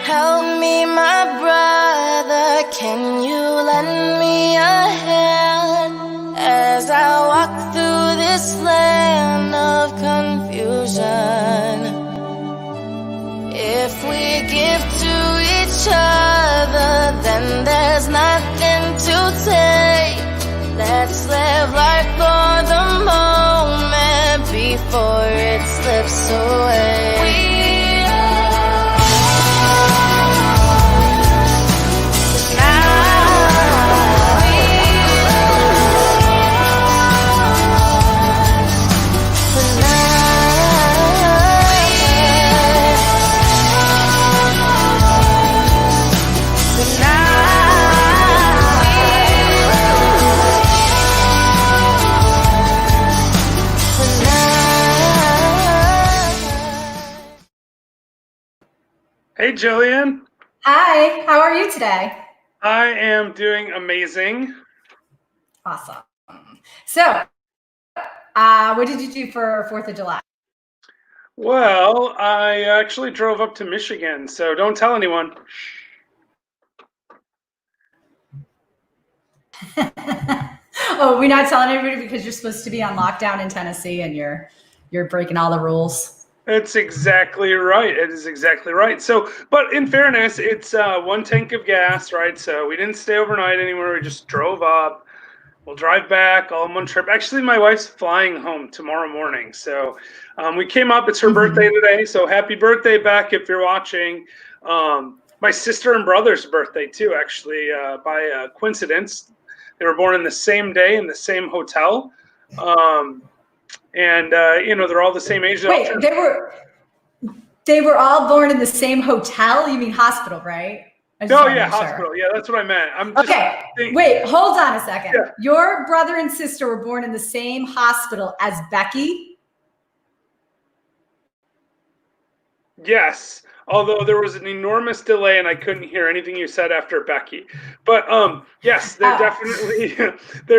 Help me, my brother, can you lend me a hand as I walk through this land of confusion? If we give to each other, then there's nothing to take. Let's live life for the moment before it slips away. Hey, Jillian. Hi, how are you today? I am doing amazing. Awesome. So, what did you do for 4th of July? Well, I actually drove up to Michigan, so don't tell anyone. Oh, we're not telling everybody because you're supposed to be on lockdown in Tennessee and you're breaking all the rules. It's exactly right. It is exactly right. So, but in fairness, it's 1 tank of gas, right? So we didn't stay overnight anywhere. We just drove up. We'll drive back all in one trip. Actually, my wife's flying home tomorrow morning. So we came up. It's her birthday today. So happy birthday, Beck, if you're watching. My sister and brother's birthday, too, actually, by coincidence. They were born in the same day in the same hotel. And they're all the same age. Wait, they were all born in the same hotel? You mean hospital, right? Oh, yeah, hospital. Sure. Yeah, that's what I meant. Okay, wait, hold on a second. Yeah. Your brother and sister were born in the same hospital as Becky? Yes, although there was an enormous delay and I couldn't hear anything you said after Becky. But yes, they're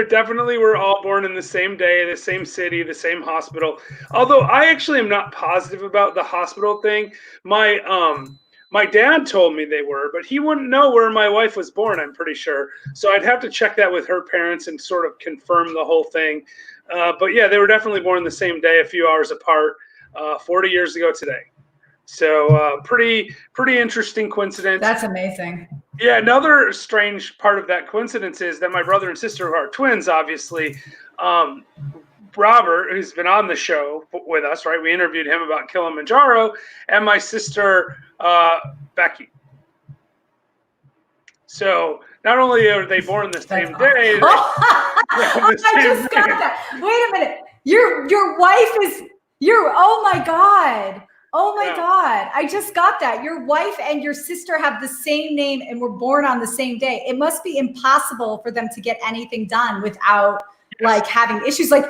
definitely were all born in the same day, the same city, the same hospital. Although I actually am not positive about the hospital thing. My dad told me they were, but he wouldn't know where my wife was born, I'm pretty sure. So I'd have to check that with her parents and sort of confirm the whole thing. But yeah, they were definitely born the same day, a few hours apart, 40 years ago today. So pretty interesting coincidence. That's amazing. Yeah, another strange part of that coincidence is that my brother and sister, who are twins, obviously, Robert, who's been on the show with us, right? We interviewed him about Kilimanjaro, and my sister, Becky. So not only are they born the same day, I just got that. Wait a minute. Your wife is oh my God. Oh my God. I just got that. Your wife and your sister have the same name and were born on the same day. It must be impossible for them to get anything done without like having issues. Like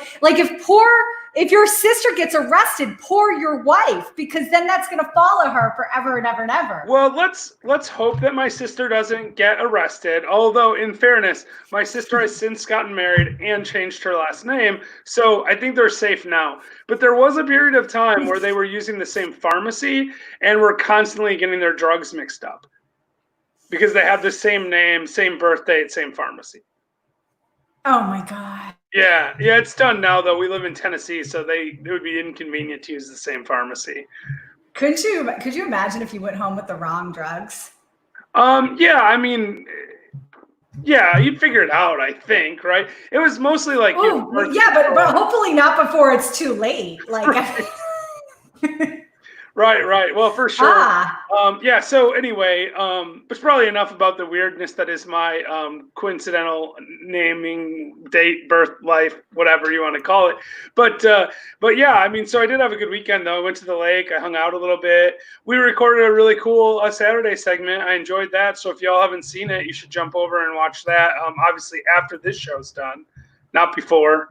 if your sister gets arrested, poor your wife, because then that's going to follow her forever and ever and ever. Well, let's hope that my sister doesn't get arrested. Although, in fairness, my sister has since gotten married and changed her last name, so I think they're safe now. But there was a period of time where they were using the same pharmacy and were constantly getting their drugs mixed up because they have the same name, same birth date, same pharmacy. Oh my God. Yeah, it's done now though. We live in Tennessee, so it would be inconvenient to use the same pharmacy. Could you imagine if you went home with the wrong drugs? Yeah, I mean, yeah, you'd figure it out, I think, right? It was mostly like yeah, but hopefully not before it's too late. Like Right. Well, for sure. Yeah. So anyway, it's probably enough about the weirdness that is my coincidental naming, date, birth, life, whatever you want to call it. But yeah, I mean, so I did have a good weekend though. I went to the lake. I hung out a little bit. We recorded a really cool Saturday segment. I enjoyed that. So if y'all haven't seen it, you should jump over and watch that. Obviously after this show's done, not before.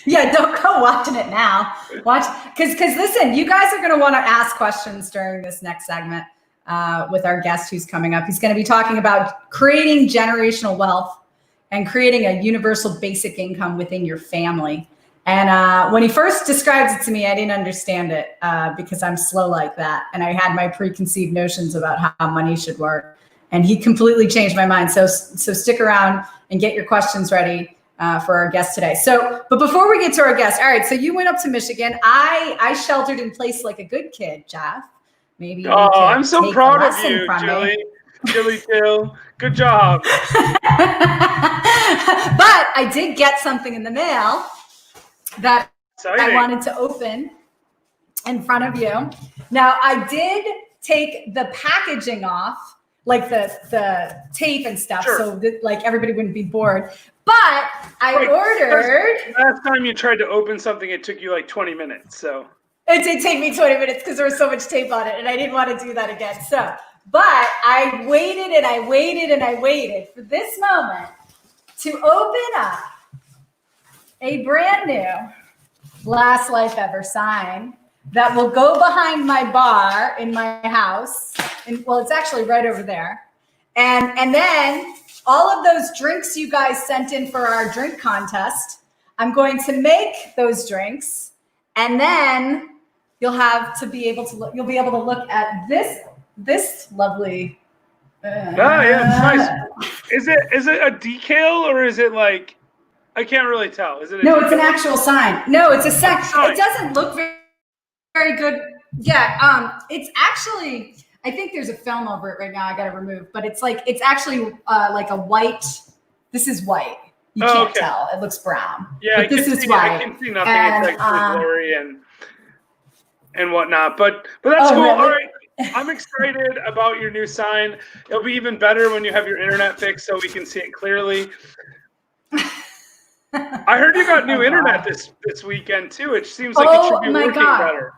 Yeah, don't go watching it now. Watch, because listen, you guys are going to want to ask questions during this next segment with our guest who's coming up. He's going to be talking about creating generational wealth and creating a universal basic income within your family. And when he first described it to me, I didn't understand it because I'm slow like that. And I had my preconceived notions about how money should work. And he completely changed my mind. So stick around and get your questions ready for our guest today. But before we get to our guest, all right, so you went up to Michigan. I sheltered in place like a good kid, Jeff. Maybe. Oh, I'm so proud of you, Jilly Jill. Good job. But I did get something in the mail that I wanted to open in front of you. Now, I did take the packaging off, like the tape and stuff, so that like everybody wouldn't be bored. But I ordered. Last time you tried to open something, it took you like 20 minutes. So it did take me 20 minutes because there was so much tape on it, and I didn't want to do that again. But I waited and I waited and I waited for this moment to open up a brand new Last Life Ever sign that will go behind my bar in my house. And well, it's actually right over there. And then all of those drinks you guys sent in for our drink contest, I'm going to make those drinks. And then you'll be able to look at this lovely. Yeah, it's nice. Is it a decal or is it like? I can't really tell. Is it? No, it's an actual sign. No, it's a sign. It doesn't look very good. Yeah, it's actually. I think there's a film over it right now. I got to remove, but it's actually like a white. This is white. You can't tell. It looks brown. Yeah, but this is white. I can see nothing. It's like blurry and whatnot. But that's cool. Really? All right. I'm excited about your new sign. It'll be even better when you have your internet fixed so we can see it clearly. I heard you got new internet this weekend too. It seems like it should be working better.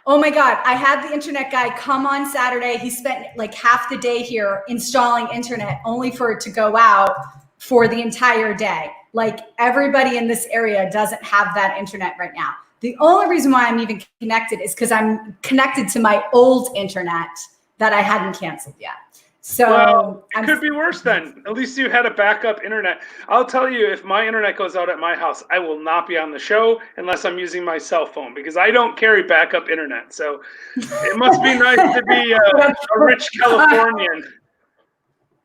Oh my God. I had the internet guy come on Saturday. He spent like half the day here installing internet only for it to go out for the entire day. Like everybody in this area doesn't have that internet right now. The only reason why I'm even connected is because I'm connected to my old internet that I hadn't canceled yet. So it could be worse then. At least you had a backup internet. I'll tell you, if my internet goes out at my house, I will not be on the show unless I'm using my cell phone because I don't carry backup internet. So it must be nice to be a rich Californian.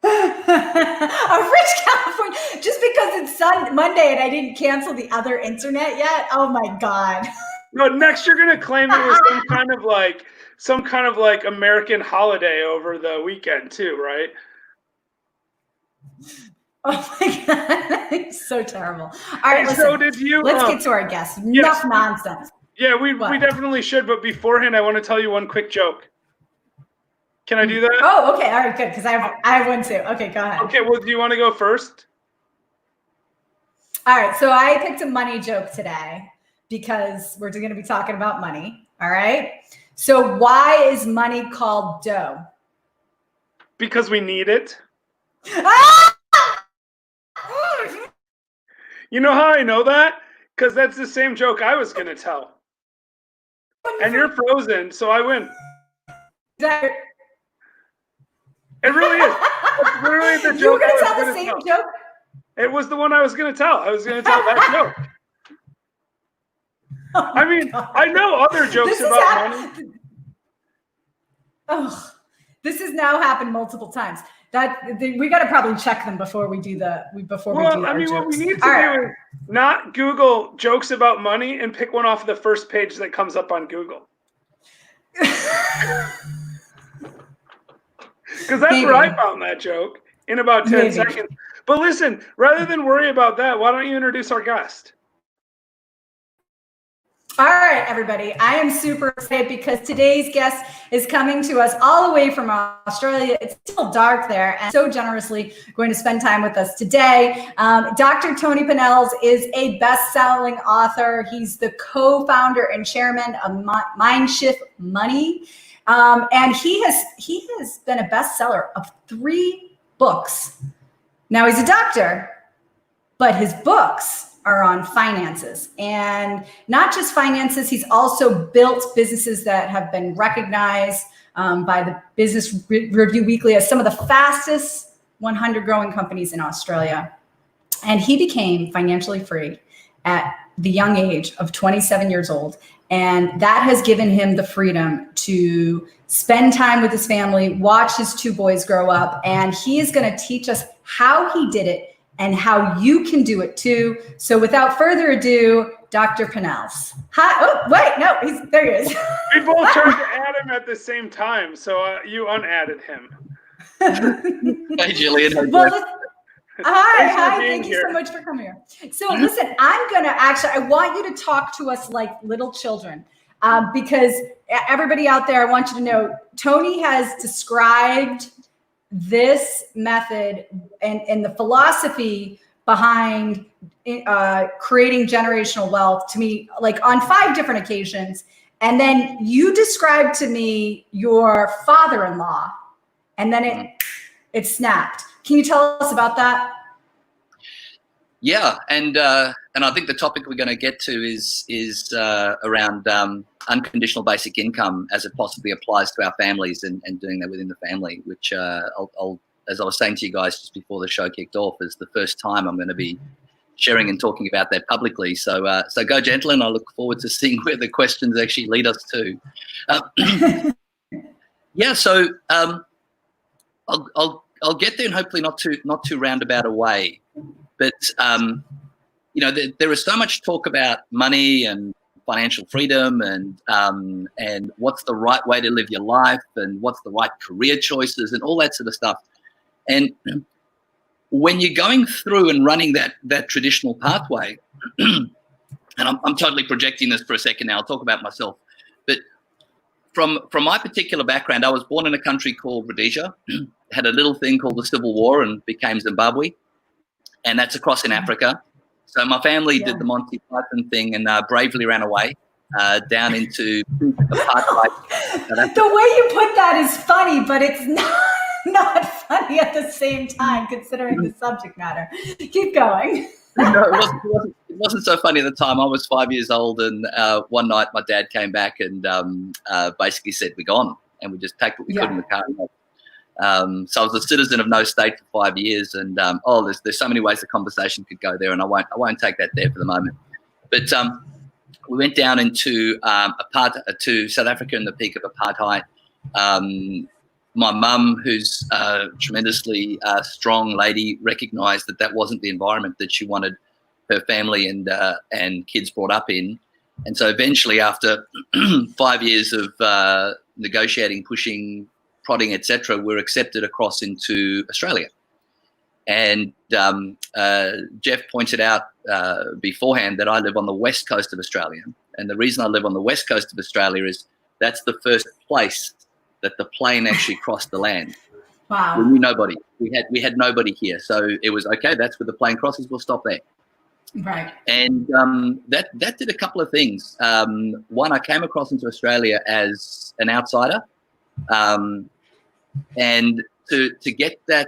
A rich California, just because it's Monday and I didn't cancel the other internet yet. Oh my God. No, next you're gonna claim it was some kind of like American holiday over the weekend too, right? Oh my God, it's so terrible. All right, listen, so did you? Let's get to our guests. Enough nonsense. Yeah, we definitely should. But beforehand, I want to tell you one quick joke. Can I do that? Oh, okay. All right, good. Because I have one too. Okay, go ahead. Okay, well, do you want to go first? All right, so I picked a money joke today because we're going to be talking about money. All right. So why is money called dough? Because we need it. You know how I know that? Because that's the same joke I was going to tell. And you're frozen, so I win. It really is. It's literally the joke. You were going to tell the same joke? It was the one I was going to tell. I was going to tell that joke. Oh I mean, God. I know other jokes about money. Oh, this has now happened multiple times. We got to probably check them before we do our jokes. What we need to do is not Google jokes about money and pick one off the first page that comes up on Google. Because that's where I found that joke in about 10 seconds. But listen, rather than worry about that, why don't you introduce our guest? All right, everybody. I am super excited because today's guest is coming to us all the way from Australia. It's still dark there and so generously going to spend time with us today. Dr. Tony Pennells is a best-selling author. He's the co-founder and chairman of Mindshift Money. And he has been a bestseller of 3 books. Now he's a doctor, but his books are on finances, and not just finances. He's also built businesses that have been recognized by the Business Review Weekly as some of the fastest 100 growing companies in Australia. And he became financially free at the young age of 27 years old. And that has given him the freedom to spend time with his family, watch his 2 boys grow up, and he is going to teach us how he did it and how you can do it too. So without further ado, Dr. Pennells. Hi. Oh, wait, no, there he is. We both tried to add him at the same time, so you unadded him. Hey, Jillian. Well, hi, thank you so much for coming here. So listen, I want you to talk to us like little children, because everybody out there, I want you to know, Tony has described this method and the philosophy behind creating generational wealth to me, like on 5 different occasions. And then you described to me your father-in-law, and then it snapped. Can you tell us about that? Yeah, and I think the topic we're going to get to is around unconditional basic income as it possibly applies to our families and doing that within the family, which I'll, as I was saying to you guys just before the show kicked off, is the first time I'm going to be sharing and talking about that publicly. So go gentle, and I look forward to seeing where the questions actually lead us to. Yeah, so I'll get there, and hopefully not too roundabout a way. But there is so much talk about money and financial freedom and what's the right way to live your life and what's the right career choices and all that sort of stuff. And when you're going through and running that traditional pathway, and I'm totally projecting this for a second now, I'll talk about myself. But from my particular background, I was born in a country called Rhodesia, had a little thing called the Civil War and became Zimbabwe. And that's across in Africa. So my family did the Monty Python thing and bravely ran away down into apartheid. The way you put that is funny, but it's not funny at the same time, considering the subject matter. Keep going. No, it wasn't so funny at the time. I was 5 years old, and one night my dad came back and basically said, "We're gone," and we just packed what we could in the car. So I was a citizen of no state for 5 years, and there's so many ways the conversation could go there, and I won't take that there for the moment. But we went down into to South Africa in the peak of apartheid. My mum, who's a tremendously strong lady, recognised that wasn't the environment that she wanted her family and kids brought up in, and so eventually, after 5 years of negotiating, pushing, prodding, etc., we're accepted across into Australia. And Jeff pointed out beforehand that I live on the west coast of Australia. And the reason I live on the west coast of Australia is that's the first place that the plane actually crossed the land. Wow. We knew nobody. We had nobody here. So it was, okay, that's where the plane crosses, we'll stop there. Right. And that did a couple of things. One, I came across into Australia as an outsider. And to get that,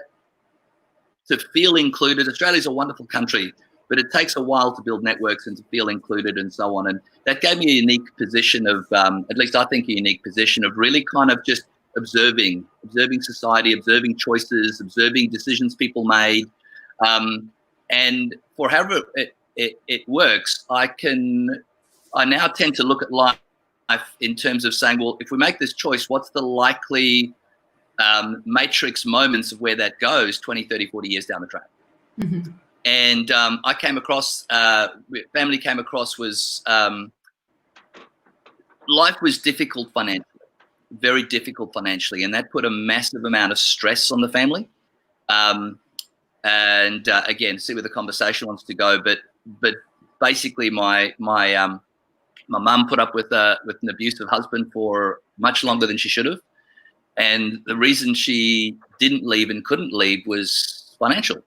to feel included. Australia's a wonderful country, but it takes a while to build networks and to feel included and so on. And that gave me a unique position of, at least I think a unique position of really kind of just observing society, observing choices, observing decisions people made. And for however it works, I now tend to look at life in terms of saying, well, if we make this choice, what's the likely matrix moments of where that goes 20, 30, 40 years down the track? Mm-hmm. And I came across, family came across was, life was difficult financially, very difficult financially. And that put a massive amount of stress on the family. And again, see where the conversation wants to go. But basically my mum put up with an abusive husband for much longer than she should have. And the reason she didn't leave and couldn't leave was financial.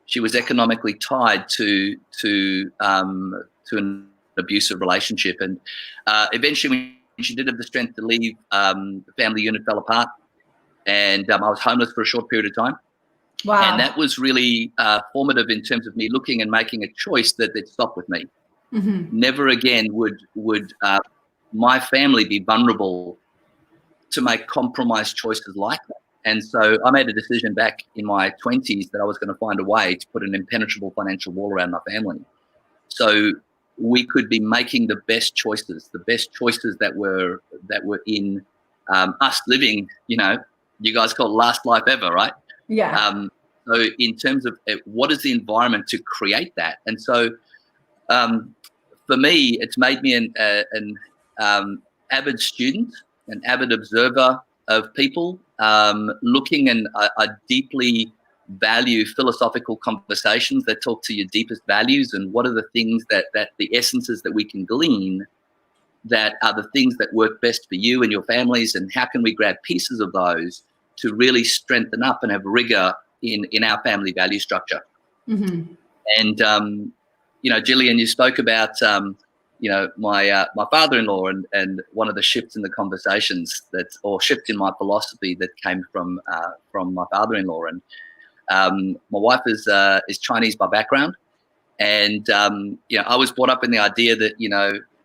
She was economically tied to an abusive relationship. And eventually when she did have the strength to leave, the family unit fell apart. And I was homeless for a short period of time. Wow. And that was really formative in terms of me looking and making a choice that it stopped with me. Mm-hmm. Never again would my family be vulnerable to make compromised choices like that. And so I made a decision back in my 20s that I was going to find a way to put an impenetrable financial wall around my family. so we could be making the best choices that were in us living, you guys call it last life ever, right? Yeah. So in terms of what is the environment to create that? And so for me, it's made me an avid student, an avid observer of people, looking, and I deeply value philosophical conversations that talk to your deepest values, and what are the things that the essences that we can glean that are the things that work best for you and your families, and how can we grab pieces of those to really strengthen up and have rigor in our family value structure. Mm-hmm. And Jillian, you spoke about my father-in-law, and one of the shifts in the conversations or shift in my philosophy that came from my father-in-law. And my wife is Chinese by background, and I was brought up in the idea that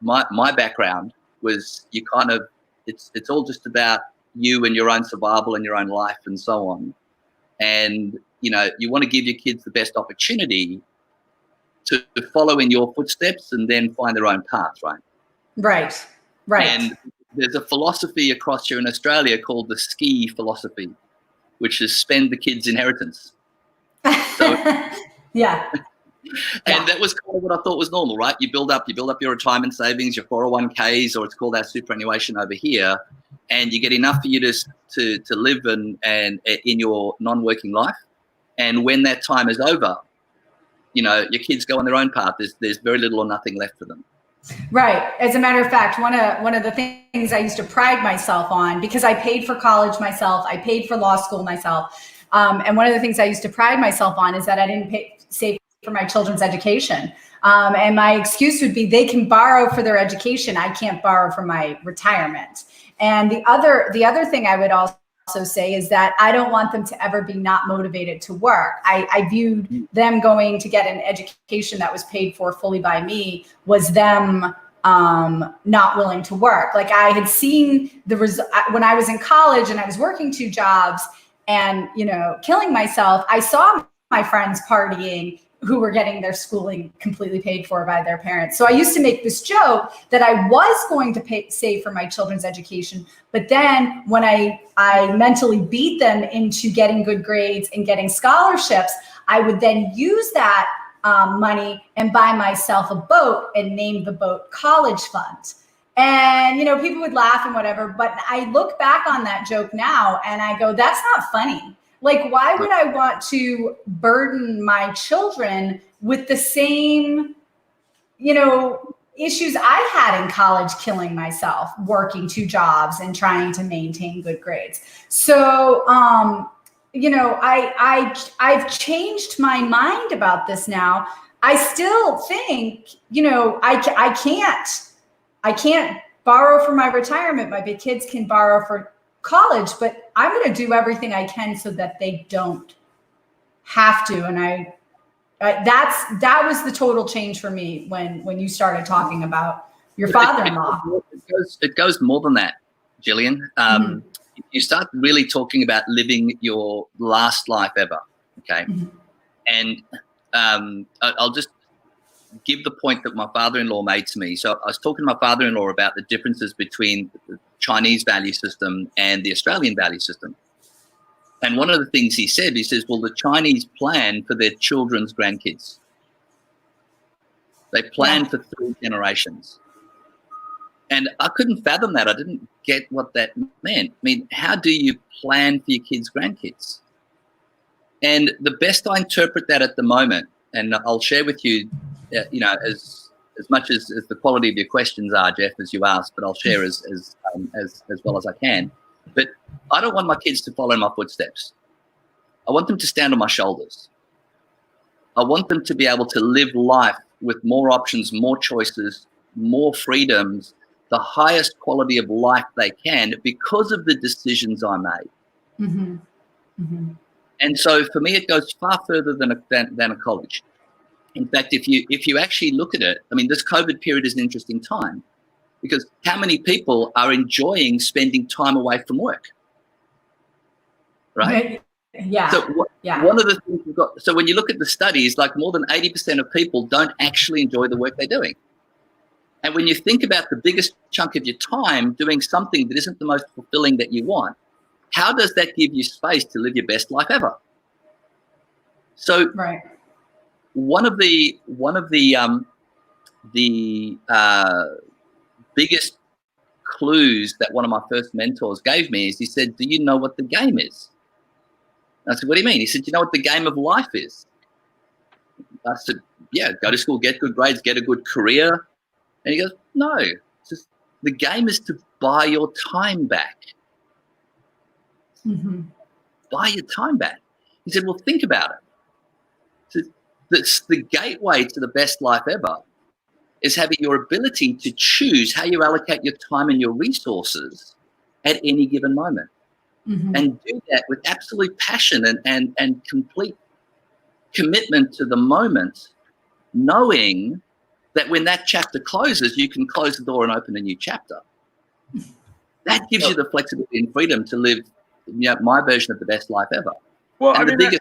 my background was it's all just about you and your own survival and your own life and so on. And you want to give your kids the best opportunity to follow in your footsteps and then find their own path, right? Right. And there's a philosophy across here in Australia called the ski philosophy, which is spend the kids' inheritance. So, yeah. And that was kind of what I thought was normal, right? You build up your retirement savings, your 401ks, or it's called our superannuation over here, and you get enough for you to live and in your non-working life. And when that time is over, your kids go on their own path. There's very little or nothing left for them. Right. As a matter of fact, one of the things I used to pride myself on, because I paid for college myself, I paid for law school myself, and one of the things I used to pride myself on is that I didn't save for my children's education. And my excuse would be they can borrow for their education. I can't borrow for my retirement. And the other thing I would also say is that I don't want them to ever be not motivated to work. I viewed them going to get an education that was paid for fully by me was them not willing to work. Like I had seen when I was in college and I was working 2 jobs and, killing myself, I saw my friends partying who were getting their schooling completely paid for by their parents. So I used to make this joke that I was going to save for my children's education, but then when I mentally beat them into getting good grades and getting scholarships, I would then use that money and buy myself a boat and name the boat College Fund. And, people would laugh and whatever, but I look back on that joke now and I go, that's not funny. Like, why would I want to burden my children with the same, issues I had in college, killing myself, working 2 jobs and trying to maintain good grades? So, I've changed my mind about this now. I still think, I can't borrow for my retirement. My kids can borrow for college, but I'm going to do everything I can so that they don't have to. And that was the total change for me when you started talking about your father-in-law. It goes more than that, Jillian. You start really talking about living your last life ever. Okay. And I'll just give the point that my father-in-law made to me. So I was talking to my father-in-law about the differences between the Chinese value system and the Australian value system. And one of the things he said, well, the Chinese plan for their children's grandkids. They plan for 3 generations. And I couldn't fathom that. I didn't get what that meant. I mean, how do you plan for your kids' grandkids? And the best I interpret that at the moment, and I'll share with you, as much as the quality of your questions are, Jeff, as you asked, but I'll share as well as I can. But I don't want my kids to follow in my footsteps. I want them to stand on my shoulders. I want them to be able to live life with more options, more choices, more freedoms, the highest quality of life they can because of the decisions I made. And so for me, it goes far further than a college. In fact, if you actually look at it, I mean, this COVID period is an interesting time because how many people are enjoying spending time away from work, right? Yeah. So Yeah. One of the things we've got, so when you look at the studies, like more than 80% of people don't actually enjoy the work they're doing. And when you think about the biggest chunk of your time doing something that isn't the most fulfilling that you want, how does that give you space to live your best life ever? So right. one of the biggest clues that one of my first mentors gave me is he said, "Do you know what the game is?" And I said, "What do you mean?" He said, "You know what the game of life is?" I said, "Yeah, go to school, get good grades, get a good career." And he goes, "No, it's just, the game is to buy your time back." Mm-hmm. Buy your time back. He said, "Well, think about it. That's the gateway to the best life ever is having your ability to choose how you allocate your time and your resources at any given moment." Mm-hmm. And do that with absolute passion and complete commitment to the moment, knowing that when that chapter closes, you can close the door and open a new chapter. That gives you the flexibility and freedom to live, my version of the best life ever. Well, and I mean,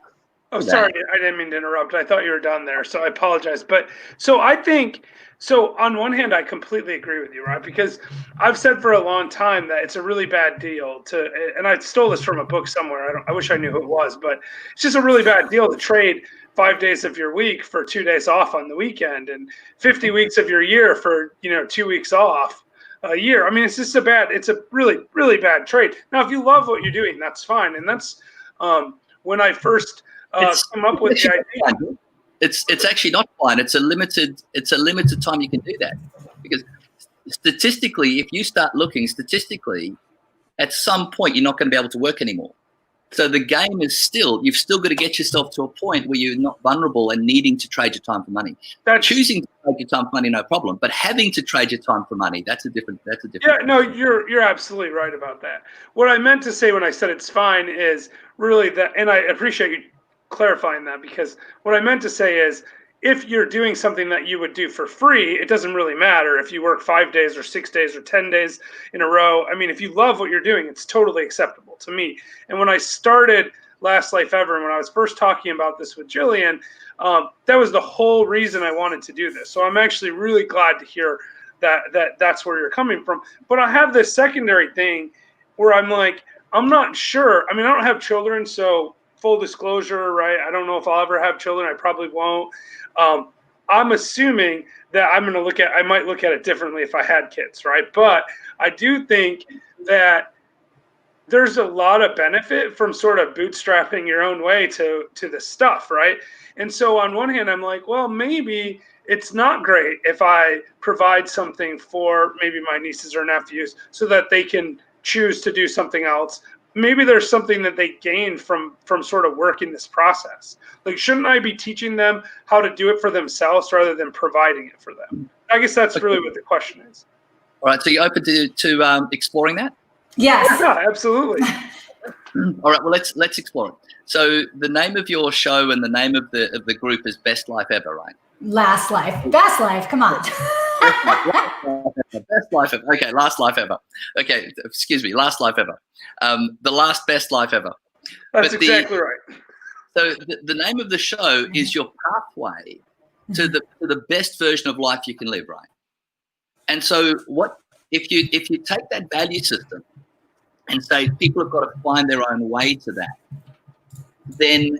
sorry, I didn't mean to interrupt. I thought you were done there, so I apologize. But so I think, so on one hand, I completely agree with you, right? Because I've said for a long time that it's a really bad deal to, and I stole this from a book somewhere. I wish I knew who it was, but it's just a really bad deal to trade 5 days of your week for 2 days off on the weekend and 50 weeks of your year for, 2 weeks off a year. I mean, it's just it's a really, really bad trade. Now, if you love what you're doing, that's fine. And that's when I first come up with the idea. It's actually not fine. It's a limited time you can do that, because statistically, if you start looking statistically, at some point you're not going to be able to work anymore. So the game is you've still got to get yourself to a point where you're not vulnerable and needing to trade your time for money. Choosing to trade your time for money, no problem, but having to trade your time for money, that's a different. Yeah, no, you're absolutely right about that. What I meant to say when I said it's fine is really that, and I appreciate you clarifying that, because what I meant to say is, if you're doing something that you would do for free, it doesn't really matter if you work 5 days or 6 days or 10 days in a row. I mean, if you love what you're doing, it's totally acceptable to me. And when I started Last Life Ever, and when I was first talking about this with Jillian, that was the whole reason I wanted to do this. So I'm actually really glad to hear that's where you're coming from. But I have this secondary thing where I'm like, I'm not sure. I mean, I don't have children, so full disclosure, right? I don't know if I'll ever have children. I probably won't. I'm assuming that I might look at it differently if I had kids, right? But I do think that there's a lot of benefit from sort of bootstrapping your own way to the stuff, right? And so on one hand, I'm like, well, maybe it's not great if I provide something for maybe my nieces or nephews so that they can choose to do something else. Maybe there's something that they gain from sort of working this process. Like, shouldn't I be teaching them how to do it for themselves rather than providing it for them? I guess that's really what the question is. All right, so you're open to exploring that? Yes. Yeah, absolutely. All right, well, let's explore it. So the name of your show and the name of the group is Best Life Ever, right? Last life. Best life. Come on. Best life ever. Okay, last life ever. Okay, excuse me, last life ever. The last best life ever. That's exactly right. So the name of the show is your pathway to the best version of life you can live, right? And so what if you take that value system and say people have got to find their own way to that, then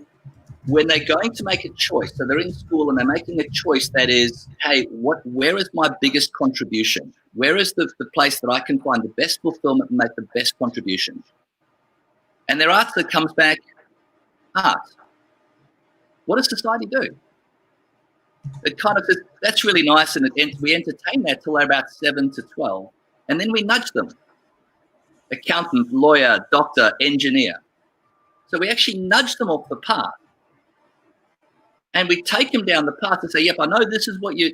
when they're going to make a choice, so they're in school and they're making a choice that is, hey, where is my biggest contribution? Where is the place that I can find the best fulfillment and make the best contribution? And their answer comes back, art. What does society do? It kind of says, that's really nice, and we entertain that till they're about 7 to 12, and then we nudge them. Accountant, lawyer, doctor, engineer. So we actually nudge them off the path. And we take them down the path and say, yep, I know this is what you're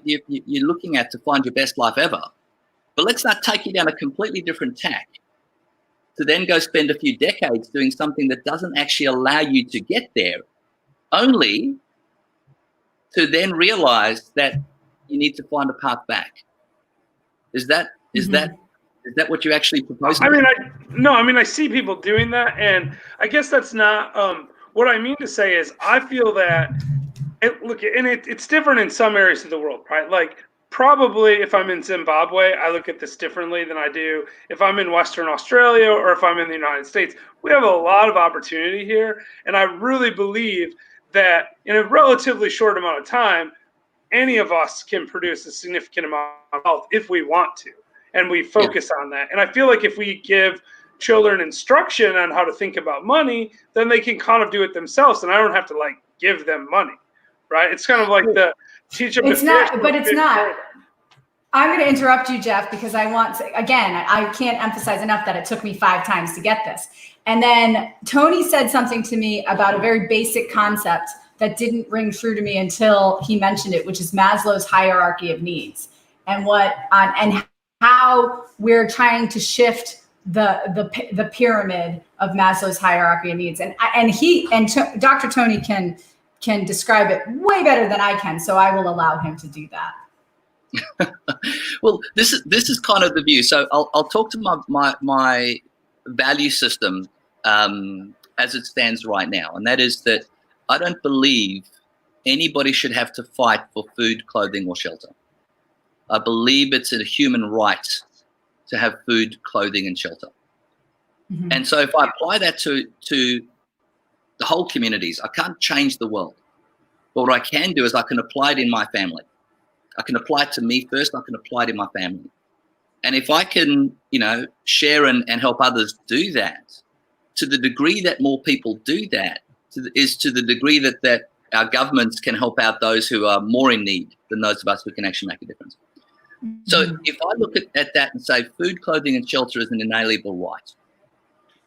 looking at to find your best life ever, but let's not take you down a completely different tack to then go spend a few decades doing something that doesn't actually allow you to get there, only to then realize that you need to find a path back. Is that what you actually propose? I mean, I see people doing that, and I guess that's not what I mean to say is I feel that, it's different in some areas of the world, right? Like probably if I'm in Zimbabwe, I look at this differently than I do if I'm in Western Australia or if I'm in the United States. We have a lot of opportunity here. And I really believe that in a relatively short amount of time, any of us can produce a significant amount of wealth if we want to, and we focus on that. And I feel like if we give children instruction on how to think about money, then they can kind of do it themselves, and I don't have to like give them money, right? It's kind of like the teach them. It's not, but it's not. I'm going to interrupt you, Jeff, because I want to, again, I can't emphasize enough that it took me 5 times to get this. And then Tony said something to me about a very basic concept that didn't ring true to me until he mentioned it, which is Maslow's hierarchy of needs, and and how we're trying to shift the pyramid of Maslow's hierarchy of needs. And Dr. Tony can describe it way better than I can, so I will allow him to do that. Well, this is kind of the view. So I'll talk to my value system as it stands right now, and that is that I don't believe anybody should have to fight for food, clothing, or shelter. I believe it's a human right to have food, clothing, and shelter. Mm-hmm. And so if I apply that to the whole communities, I can't change the world. But what I can do is I can apply it in my family. I can apply it to me first. I can apply it in my family. And if I can, share and help others do that, to the degree that more people do that, is to the degree that our governments can help out those who are more in need than those of us who can actually make a difference. Mm-hmm. So if I look at that and say food, clothing, and shelter is an inalienable right,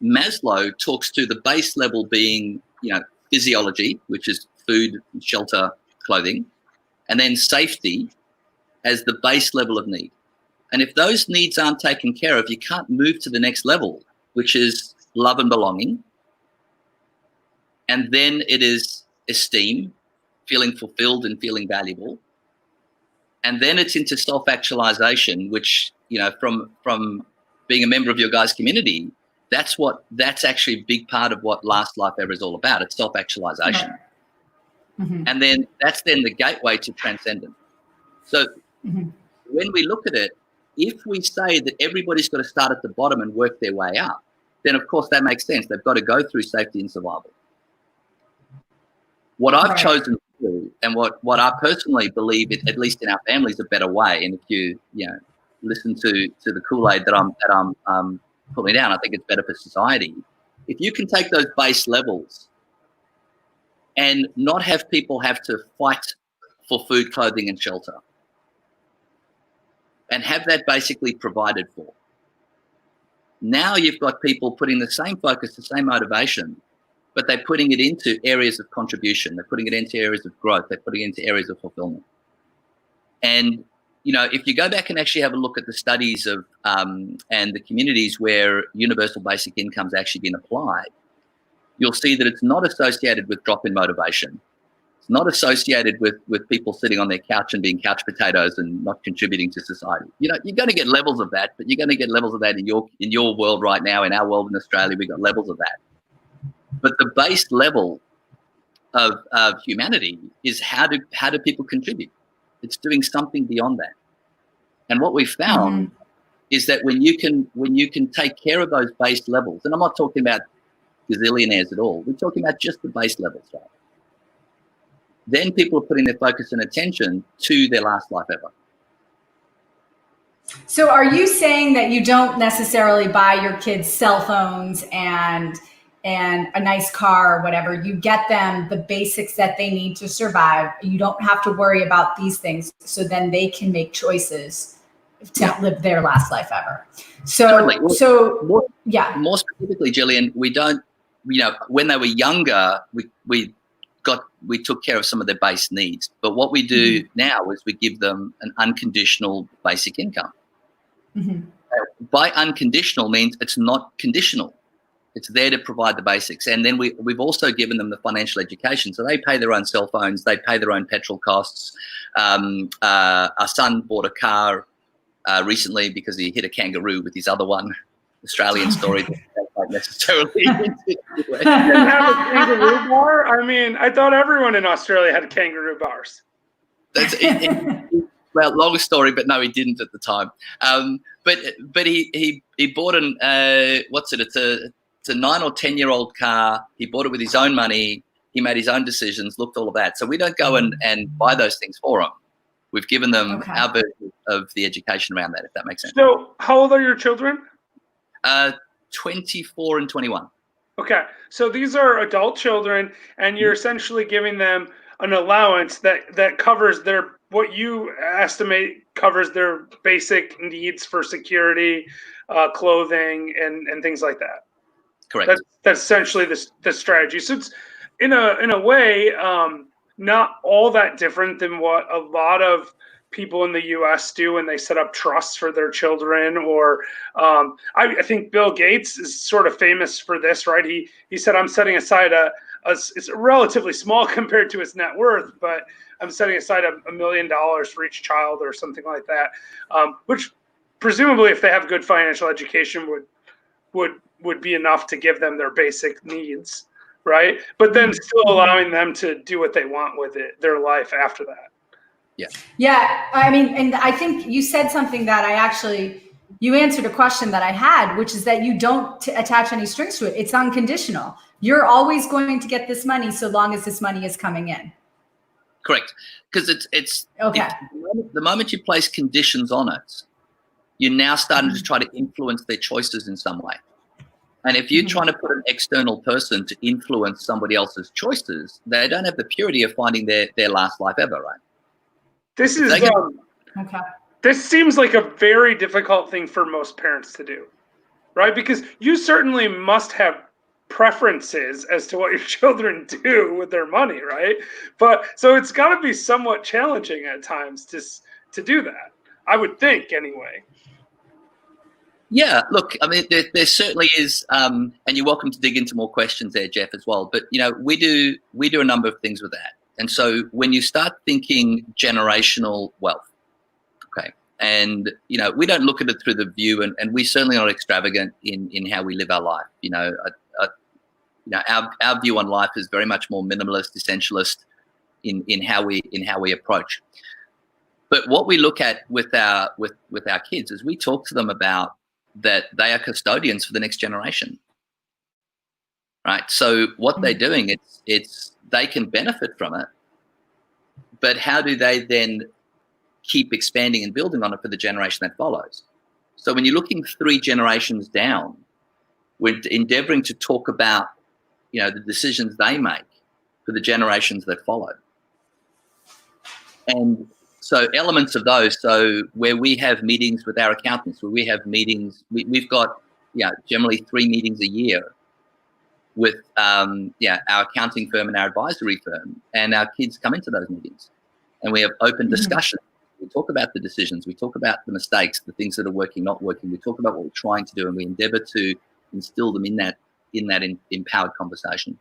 Maslow talks to the base level being, physiology, which is food, shelter, clothing, and then safety as the base level of need. And if those needs aren't taken care of, you can't move to the next level, which is love and belonging. And then it is esteem, feeling fulfilled and feeling valuable. And then it's into self-actualization, which, from being a member of your guys' community, that's actually a big part of what Last Life Ever is all about. It's self-actualization. Mm-hmm. And then that's then the gateway to transcendence. So when we look at it, if we say that everybody's got to start at the bottom and work their way up, then of course that makes sense. They've got to go through safety and survival. What I've chosen to do, and what I personally believe, at least in our family, is a better way. And if you listen to the Kool-Aid that I'm putting down, I think it's better for society. If you can take those base levels and not have people have to fight for food, clothing, and shelter, and have that basically provided for. Now you've got people putting the same focus, the same motivation, but they're putting it into areas of contribution. They're putting it into areas of growth. They're putting it into areas of fulfillment. And, if you go back and actually have a look at the studies of and the communities where universal basic income's actually been applied, you'll see that it's not associated with drop in motivation. It's not associated with people sitting on their couch and being couch potatoes and not contributing to society. You're going to get levels of that, but you're going to get levels of that in your world right now. In our world in Australia, we've got levels of that. But the base level of humanity is how do people contribute? It's doing something beyond that. And what we found is that when you can take care of those base levels, and I'm not talking about gazillionaires at all, we're talking about just the base levels, right? Then people are putting their focus and attention to their last life ever. So are you saying that you don't necessarily buy your kids cell phones and a nice car or whatever? You get them the basics that they need to survive. You don't have to worry about these things, so then they can make choices to live their last life ever. So, totally. More specifically, Jillian, we don't, when they were younger, we took care of some of their base needs. But what we do now is we give them an unconditional basic income. Mm-hmm. By unconditional means it's not conditional. It's there to provide the basics. And then we've also given them the financial education. So they pay their own cell phones. They pay their own petrol costs. Our son bought a car recently because he hit a kangaroo with his other one. Australian story. don't necessarily. Didn't have a kangaroo bar? I mean, I thought everyone in Australia had kangaroo bars. Well, long story, but no, he didn't at the time. But he bought it's a 9 or 10-year-old car. He bought it with his own money. He made his own decisions, looked all of that. So we don't go and buy those things for him. We've given them our version of the education around that, if that makes sense. So how old are your children? 24 and 21. Okay, so these are adult children, and you're essentially giving them an allowance that covers what you estimate covers their basic needs for security, clothing, and things like that. Correct. That's essentially the strategy. So it's in a way not all that different than what a lot of people in the U.S. do when they set up trusts for their children. Or I think Bill Gates is sort of famous for this, right? He said, I'm setting aside it's relatively small compared to his net worth, but I'm setting aside $1 million for each child or something like that, which presumably, if they have good financial education, would be enough to give them their basic needs, right? But then still allowing them to do what they want with their life after that. Yeah. I mean, and I think you said something that you answered a question that I had, which is that you don't attach any strings to it. It's unconditional. You're always going to get this money so long as this money is coming in. Correct. Because it's okay. The moment you place conditions on it, you're now starting to try to influence their choices in some way. And if you're trying to put an external person to influence somebody else's choices, they don't have the purity of finding their last life ever, right? This is this seems like a very difficult thing for most parents to do, right? Because you certainly must have preferences as to what your children do with their money, right? But so it's got to be somewhat challenging at times to do that, I would think, anyway. Yeah, look, I mean, there certainly is, and you're welcome to dig into more questions there, Jeff, as well. But we do a number of things with that. And so when you start thinking generational wealth, okay, and we don't look at it through the view, and we certainly are not extravagant in how we live our life. Our view on life is very much more minimalist, essentialist in how we approach. But what we look at with our kids is we talk to them about that they are custodians for the next generation, right? So what they're doing, it's they can benefit from it, but how do they then keep expanding and building on it for the generation that follows? So when you're looking 3 generations down, we're endeavoring to talk about the decisions they make for the generations that follow. And so elements of those, so where we have meetings with our accountants, where we have meetings, we've got generally 3 meetings a year with our accounting firm and our advisory firm, and our kids come into those meetings, and we have open discussion. We talk about the decisions, we talk about the mistakes, the things that are working, not working. We talk about what we're trying to do, and we endeavor to instill them in that empowered conversation.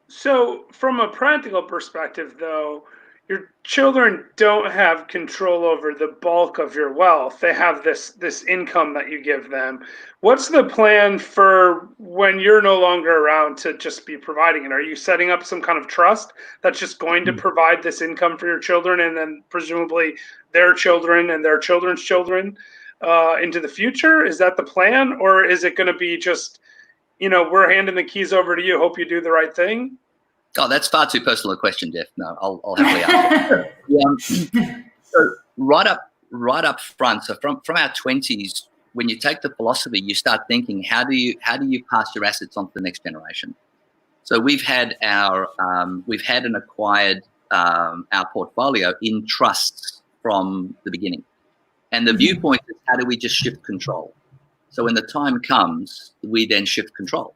So from a practical perspective, though, your children don't have control over the bulk of your wealth. They have this income that you give them. What's the plan for when you're no longer around to just be providing it? Are you setting up some kind of trust that's just going to provide this income for your children, and then presumably their children and their children's children into the future? Is that the plan? Or is it going to be just, we're handing the keys over to you, hope you do the right thing? Oh, that's far too personal a question, Jeff. No, I'll happily answer. So right up front, so from our 20s, when you take the philosophy, you start thinking, how do you pass your assets on to the next generation? So we've had and acquired our portfolio in trusts from the beginning, and the viewpoint is, how do we just shift control? So when the time comes, we then shift control.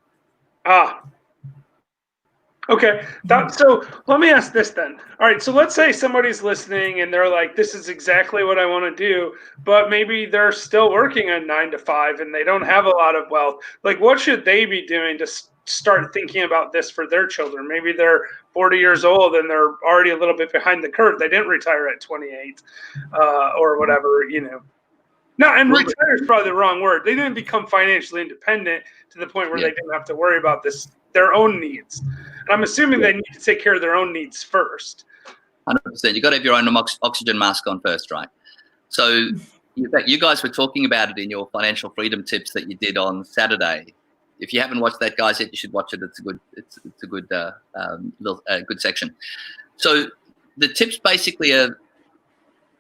Okay, so let me ask this then. All right, so let's say somebody's listening and they're like, this is exactly what I want to do, but maybe they're still working a 9 to 5 and they don't have a lot of wealth. Like, what should they be doing to start thinking about this for their children? Maybe they're 40 years old and they're already a little bit behind the curve. They didn't retire at 28 or whatever, No, and retire is probably the wrong word. They didn't become financially independent to the point where they didn't have to worry about their own needs. And I'm assuming they need to take care of their own needs first. 100%. You've got to have your own oxygen mask on first, right? So you guys were talking about it in your financial freedom tips that you did on Saturday. If you haven't watched that, guys, yet you should watch it. It's a good good section. So the tips basically are,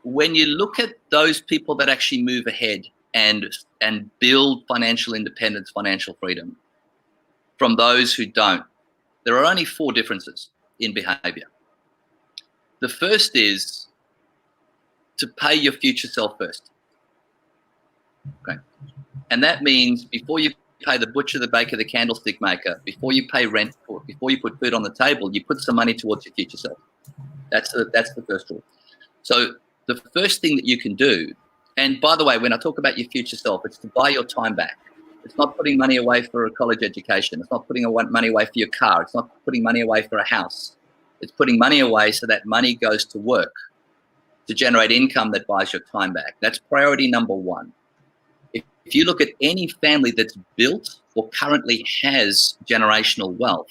when you look at those people that actually move ahead and build financial independence, financial freedom, from those who don't, there are only 4 differences in behavior. The first is to pay your future self first. Okay. And that means before you pay the butcher, the baker, the candlestick maker, before you pay rent, or before you put food on the table, you put some money towards your future self. That's the first rule. So the first thing that you can do, and by the way, when I talk about your future self, it's to buy your time back. It's not putting money away for a college education. It's not putting money away for your car. It's not putting money away for a house. It's putting money away so that money goes to work to generate income that buys your time back. That's priority number 1. If you look at any family that's built or currently has generational wealth,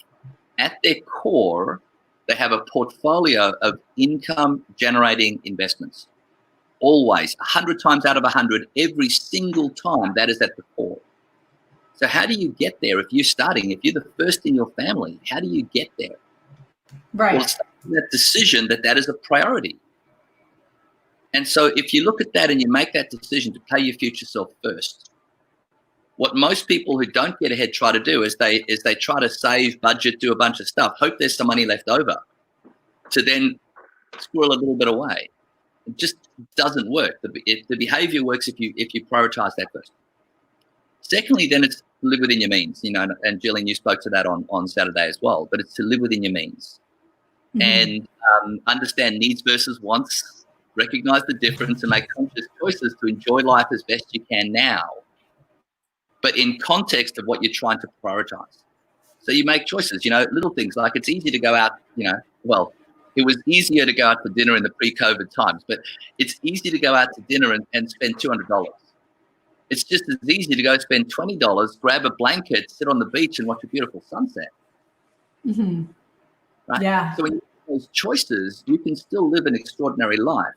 at their core, they have a portfolio of income generating investments. Always, 100 times out of 100, every single time, that is at the core. So how do you get there if you're starting? If you're the first in your family, how do you get there? Right. Well, it's that decision that is a priority. And so if you look at that and you make that decision to pay your future self first, what most people who don't get ahead try to do is they try to save, budget, do a bunch of stuff, hope there's some money left over to then squirrel a little bit away. It just doesn't work. The behavior works if you prioritize that first. Secondly, then it's to live within your means, and Jillian, you spoke to that on Saturday as well, but it's to live within your means. And understand needs versus wants, recognize the difference and make conscious choices to enjoy life as best you can now, but in context of what you're trying to prioritize. So you make choices, little things like it's easy to go out, well, it was easier to go out for dinner in the pre-COVID times, but it's easy to go out to dinner and spend $200. It's just as easy to go spend $20, grab a blanket, sit on the beach and watch a beautiful sunset. Right? Yeah. So when you make those choices, you can still live an extraordinary life,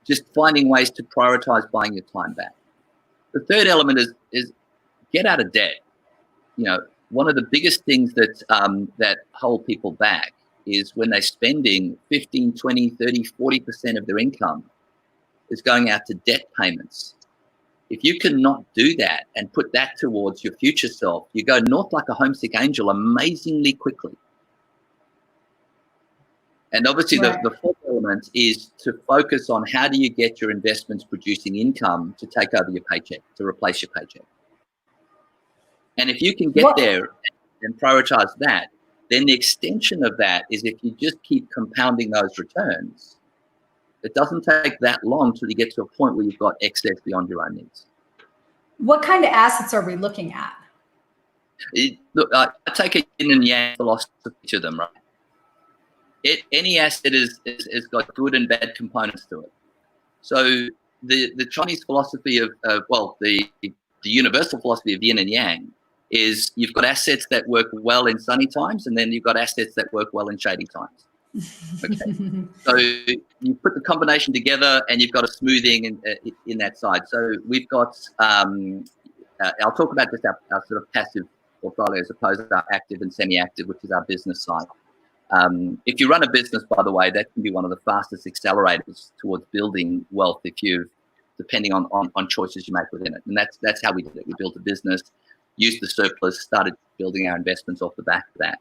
just finding ways to prioritize buying your time back. The third element is get out of debt. One of the biggest things that hold people back is when they're spending 15, 20, 30, 40% of their income is going out to debt payments. If you cannot do that and put that towards your future self, you go north like a homesick angel amazingly quickly. And obviously the fourth element is to focus on how do you get your investments producing income to take over your paycheck, to replace your paycheck. And if you can get there and prioritize that, then the extension of that is if you just keep compounding those returns, it doesn't take that long till you get to a point where you've got excess beyond your own needs. What kind of assets are we looking at? Look, I take a yin and yang philosophy to them, right? Any asset is got good and bad components to it. So the Chinese philosophy of the universal philosophy of yin and yang is you've got assets that work well in sunny times, and then you've got assets that work well in shady times. Okay. So you put the combination together, and you've got a smoothing in that side. So we've got I'll talk about just our sort of passive portfolio as opposed to our active and semi-active, which is our business side. If you run a business, by the way, that can be one of the fastest accelerators towards building wealth depending on choices you make within it. And that's how we did it. We built a business, used the surplus, started building our investments off the back of that.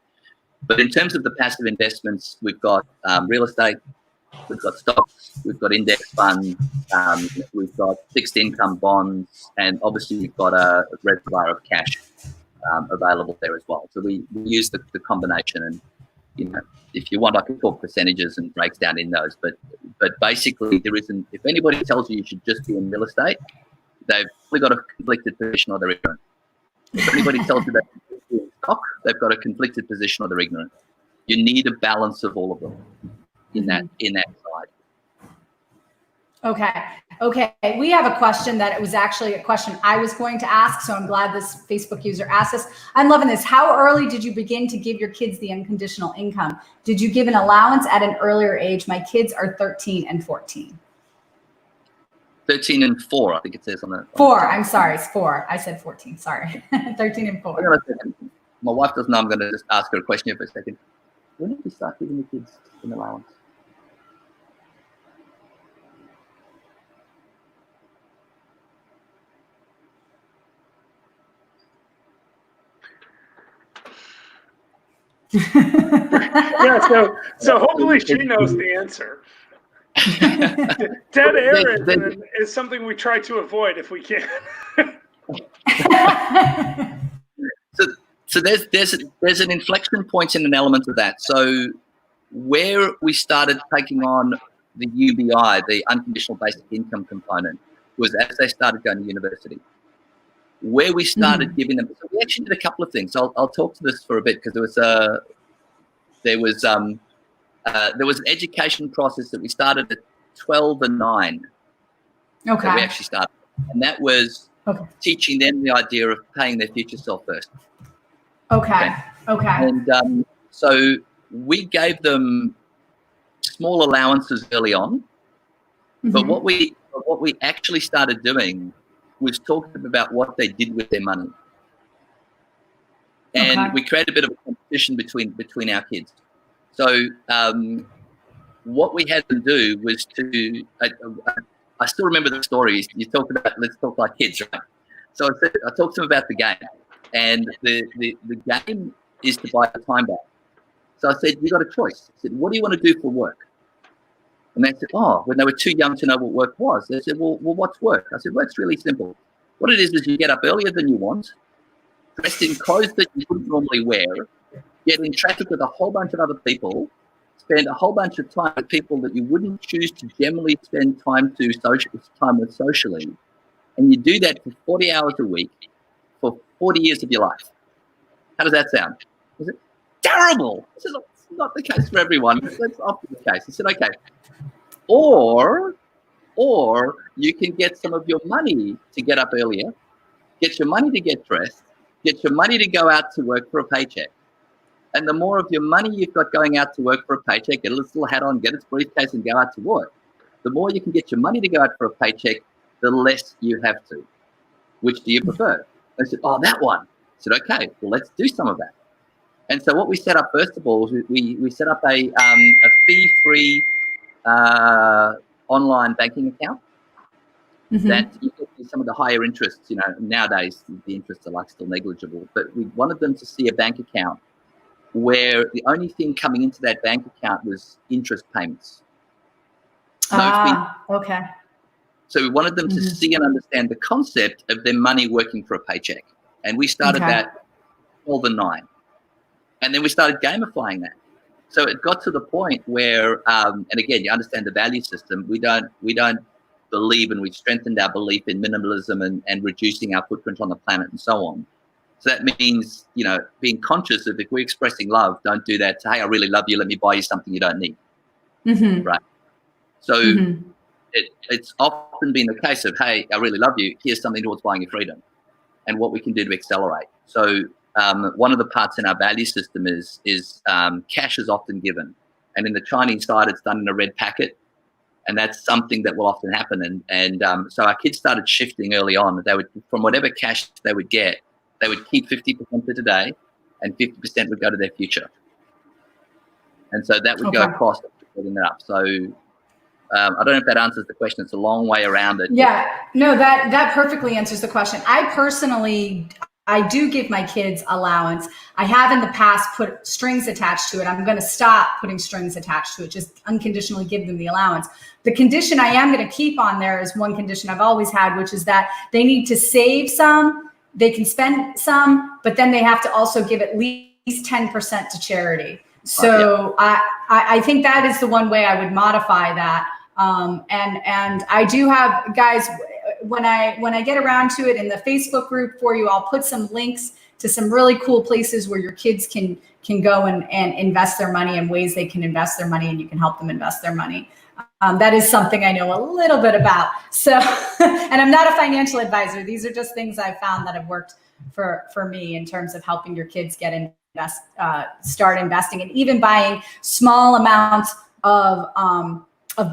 But in terms of the passive investments, we've got real estate, we've got stocks, we've got index funds, we've got fixed income bonds, and obviously we've got a reservoir of cash available there as well. So we use the combination, and if you want, I can talk percentages and breaks down in those. But basically, there isn't. If anybody tells you should just be in real estate, they've probably got a conflicted position or they're ignorant. If anybody tells you that in stock, they've got a conflicted position or they're ignorant. You need a balance of all of them in that side. Okay, we have a question that it was actually a question I was going to ask, so I'm glad this Facebook user asked us. I'm loving this. How early did you begin to give your kids the unconditional income? Did you give an allowance at an earlier age? My kids are 13 and 14. 13 and 4, I think it says on that. 4, I'm sorry, it's 4. I said 14, sorry. 13 and 4. My wife doesn't know. I'm going to just ask her a question here for a second. When did you start giving the kids an allowance? Yeah, so hopefully she knows the answer. Dead air is something we try to avoid if we can. So there's an inflection point in an element of that. So where we started taking on the UBI, the unconditional basic income component, was as they started going to university. Where we started giving them, so we actually did a couple of things. I'll talk to this for a bit because there was an education process that we started at 12 and 9. Okay. That we actually started, and that was teaching them the idea of paying their future self first. Okay. And so we gave them small allowances early on, but what we actually started doing was talking about what they did with their money. And we created a bit of a competition between our kids. So what we had them do was to, I still remember the story. You talk about, let's talk like kids, right? So I talked to them about the game. And the game is to buy the time back. So I said, you got a choice. I said, what do you want to do for work? And they said, when they were too young to know what work was, they said, well, what's work? I said, well, it's really simple. What it is you get up earlier than you want, dressed in clothes that you wouldn't normally wear, get in traffic with a whole bunch of other people, spend a whole bunch of time with people that you wouldn't choose to generally spend time with socially, and you do that for 40 hours a week for 40 years of your life. How does that sound? Is it terrible? This is not the case for everyone. That's often the case. I said, okay. Or you can get some of your money to get up earlier, get your money to get dressed, get your money to go out to work for a paycheck. And the more of your money you've got going out to work for a paycheck, get a little hat on, get its briefcase and go out to work. The more you can get your money to go out for a paycheck, the less you have to. Which do you prefer? They said, that one. I said, okay, well, let's do some of that. And so what we set up, first of all, was we set up a fee-free online banking account that you get some of the higher interests. Nowadays the interests are still negligible, but we wanted them to see a bank account where the only thing coming into that bank account was interest payments. Okay. So we wanted them to see and understand the concept of their money working for a paycheck. And we started that 12 and 9. And then we started gamifying that. So it got to the point where, and again, you understand the value system. We don't believe, and we've strengthened our belief in minimalism and reducing our footprint on the planet and so on. So that means, being conscious of, if we're expressing love, don't do that. Hey, I really love you. Let me buy you something you don't need. Right. So it's often been the case of, hey, I really love you. Here's something towards buying your freedom and what we can do to accelerate. So one of the parts in our value system is cash is often given. And in the Chinese side, it's done in a red packet. And that's something that will often happen. And so our kids started shifting early on. They would, from whatever cash they would get, they would keep 50% for today and 50% would go to their future. And so that would go across setting that up. So I don't know if that answers the question. It's a long way around it. Yeah, no, that perfectly answers the question. I do give my kids allowance. I have in the past put strings attached to it. I'm going to stop putting strings attached to it, just unconditionally give them the allowance. The condition I am going to keep on there is one condition I've always had, which is that they need to save some, they can spend some, but then they have to also give at least 10% to charity. So I think that is the one way I would modify that. And I do have, guys, when I get around to it in the Facebook group for you, I'll put some links to some really cool places where your kids can can go and invest their money and ways they can invest their money, and you can help them invest their money. That is something I know a little bit about. So, and I'm not a financial advisor. These are just things I've found that have worked for me in terms of helping your kids start investing, and even buying small amounts of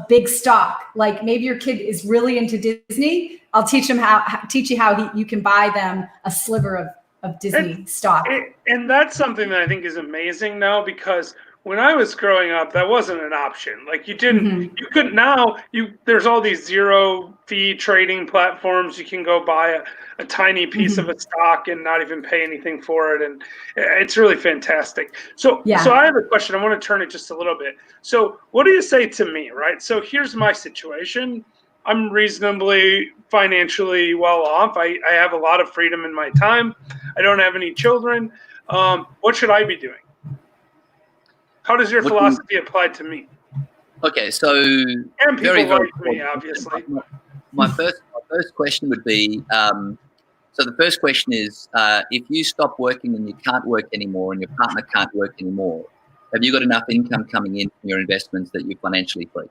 big stock. Like maybe your kid is really into Disney. I'll teach you how you can buy them a sliver of Disney stock. And that's something that I think is amazing now, because when I was growing up, that wasn't an option. Like you couldn't, now there's all these zero fee trading platforms. You can go buy a tiny piece of a stock and not even pay anything for it. And it's really fantastic. So I have a question. I want to turn it just a little bit. So what do you say to me, right? So here's my situation. I'm reasonably financially well off. I have a lot of freedom in my time. I don't have any children. What should I be doing? How does your philosophy apply to me? Okay, so and people very, very like me, obviously. My first question would be, so the first question is, if you stop working and you can't work anymore and your partner can't work anymore, have you got enough income coming in from your investments that you're financially free?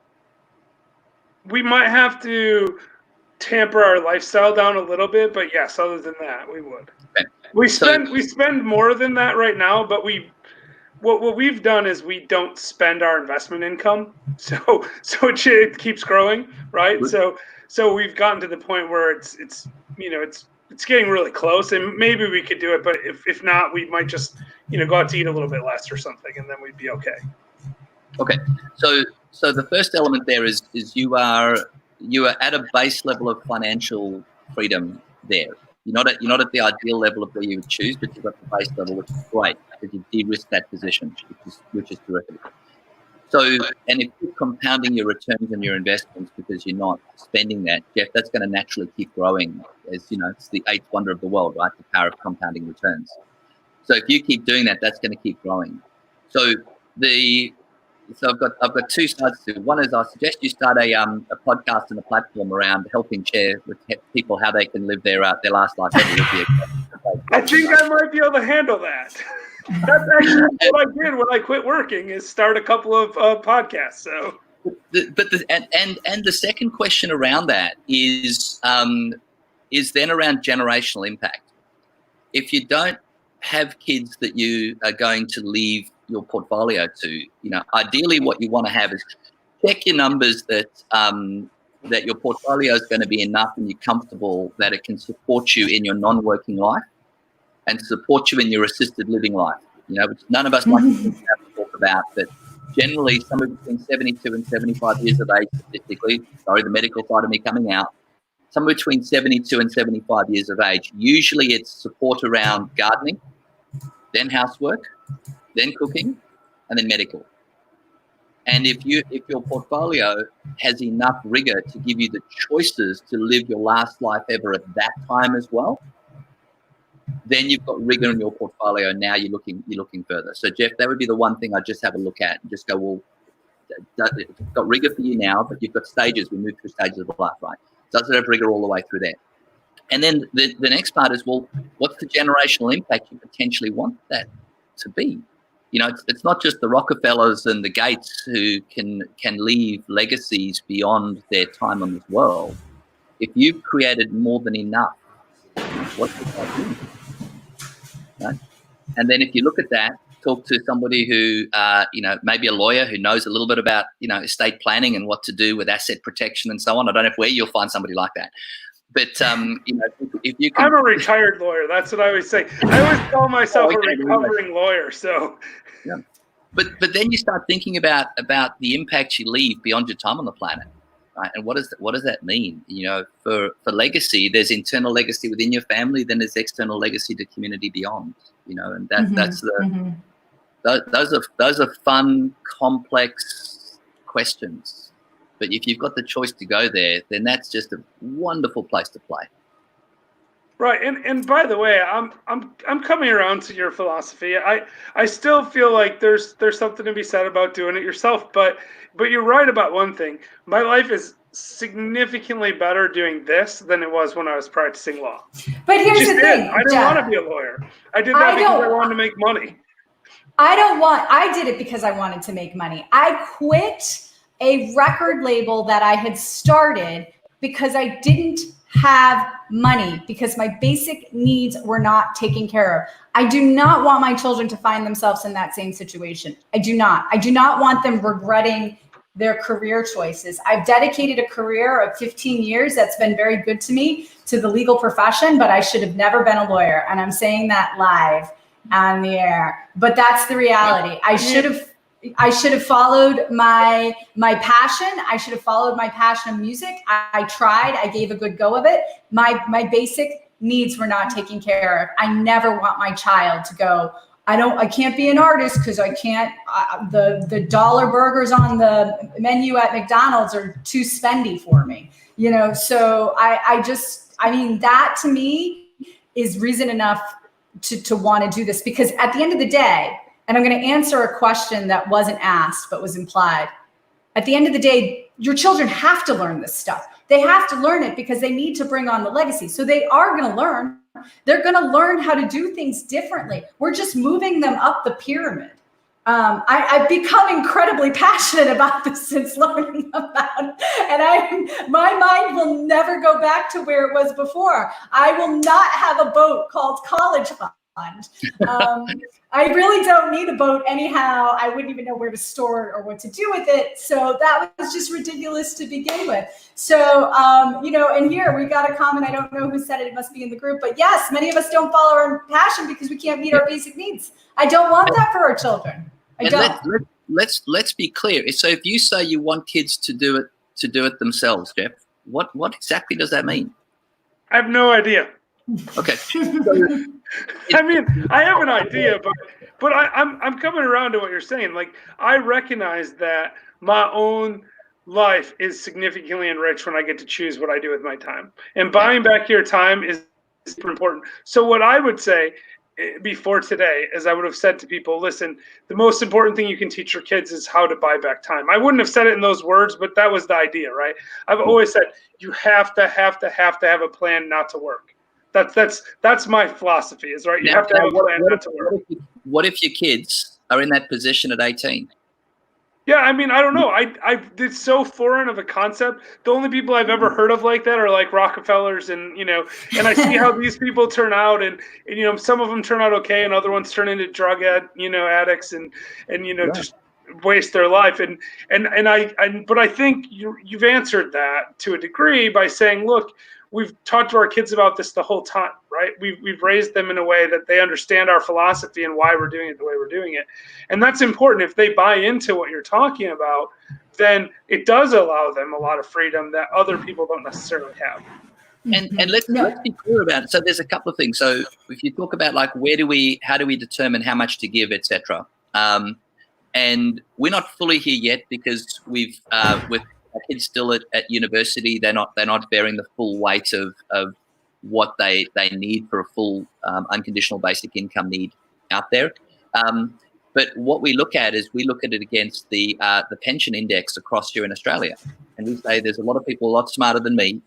We might have to tamper our lifestyle down a little bit, but yes, other than that, we would. Okay. We spend more than that right now, but what we've done is we don't spend our investment income, so it keeps growing, right? So we've gotten to the point where it's getting really close, and maybe we could do it, but if not, we might just go out to eat a little bit less or something, and then we'd be okay. Okay, so the first element there is you are at a base level of financial freedom there. You're not at the ideal level of where you would choose, but you've got the base level, which is great, because you de-risk that position, which is terrific. So, and if you're compounding your returns and your investments because you're not spending that, Jeff, that's going to naturally keep growing. As it's the eighth wonder of the world, right? The power of compounding returns. So if you keep doing that, that's going to keep growing. So I've got two sides to it. One is I suggest you start a podcast and a platform around helping share with people how they can live their last life ever. I think I might be able to handle that. That's actually what I did when I quit working, is start a couple of podcasts. So, and the second question around that is then around generational impact. If you don't have kids that you are going to leave your portfolio to, ideally what you want to have is check your numbers that your portfolio is going to be enough and you're comfortable that it can support you in your non-working life and support you in your assisted living life, which none of us like to talk about, but generally somewhere between 72 and 75 years of age, statistically, sorry, the medical side of me coming out, somewhere between 72 and 75 years of age, usually it's support around gardening, then housework, then cooking, and then medical. And if your portfolio has enough rigor to give you the choices to live your last life ever at that time as well, then you've got rigor in your portfolio. Now you're looking further. So Jeff, that would be the one thing I just have a look at and just go, well, it's got rigor for you now, but you've got stages. We move through stages of life, right? Does it have rigor all the way through there? And then the next part is, well, what's the generational impact you potentially want that to be? It's not just the Rockefellers and the Gates who can leave legacies beyond their time on this world. If you've created more than enough, what does that mean? Right? And then if you look at that, talk to somebody who, maybe a lawyer who knows a little bit about, estate planning and what to do with asset protection and so on. I don't know where you'll find somebody like that. But, if you can... I'm a retired lawyer. That's what I always say. I always call myself a recovering lawyer. So, yeah. But then you start thinking about the impact you leave beyond your time on the planet, right? And what does that mean? For legacy, there's internal legacy within your family. Then there's external legacy to community beyond. And that's the those are fun, complex questions. But if you've got the choice to go there, then that's just a wonderful place to play. Right, and by the way, I'm coming around to your philosophy. I still feel like there's something to be said about doing it yourself, but you're right about one thing. My life is significantly better doing this than it was when I was practicing law. But here's the thing, I didn't want to be a lawyer. I did that because I wanted to make money. I did it because I wanted to make money. I quit a record label that I had started because I didn't have money, because my basic needs were not taken care of. I do not want my children to find themselves in that same situation. I do not want them regretting their career choices. I've dedicated a career of 15 years that's been very good to me, to the legal profession, but I should have never been a lawyer. And I'm saying that live on the air, but that's the reality. I should have followed my passion. I should have followed my passion of music. I tried. I gave a good go of it. My basic needs were not taken care of. I never want my child to go, I can't be an artist because I can't, the dollar burgers on the menu at McDonald's are too spendy for me, you know? So I mean, that to me is reason enough to want to do this, because at the end of the day, and I'm going to answer a question that wasn't asked, but was implied. At the end of the day, your children have to learn this stuff. They have to learn it because they need to bring on the legacy. So they are going to learn. They're going to learn how to do things differently. We're just moving them up the pyramid. I've become incredibly passionate about this since learning about it. And my mind will never go back to where it was before. I will not have a boat called College Fund. I really don't need a boat anyhow. I wouldn't even know where to store it or what to do with it. So that was just ridiculous to begin with. So, you know, and here we got a comment. I don't know who said it. It must be in the group. But yes, many of us don't follow our passion because we can't meet our basic needs. I don't want that for our children. I don't. Let's be clear. So if you say you want kids to do it themselves, Jeff, what exactly does that mean? I have no idea. Okay. I mean, I have an idea, but I'm coming around to what you're saying. Like, I recognize that my own life is significantly enriched when I get to choose what I do with my time. And buying back your time is super important. So what I would say before today is I would have said to people, listen, the most important thing you can teach your kids is how to buy back time. I wouldn't have said it in those words, but that was the idea, right? I've always said you have to have a plan not to work. That's my philosophy, is right. You have to have a plan not to work. What if your kids are in that position at 18? Yeah, I mean, I don't know. It's so foreign of a concept. The only people I've ever heard of like that are like Rockefellers, and you know, and I see how these people turn out, and you know, some of them turn out okay, and other ones turn into drug addicts, and you know, just waste their life. But I think you've answered that to a degree by saying, look, we've talked to our kids about this the whole time, right? We've raised them in a way that they understand our philosophy and why we're doing it the way we're doing it. And that's important. If they buy into what you're talking about, then it does allow them a lot of freedom that other people don't necessarily have. And let's be clear about it. So there's a couple of things. So if you talk about like how do we determine how much to give, etc. And we're not fully here yet because with our kids still at university, they're not bearing the full weight of what they need for a full unconditional basic income need out there. But what we look at is we look at it against the pension index across here in Australia, and we say there's a lot of people a lot smarter than me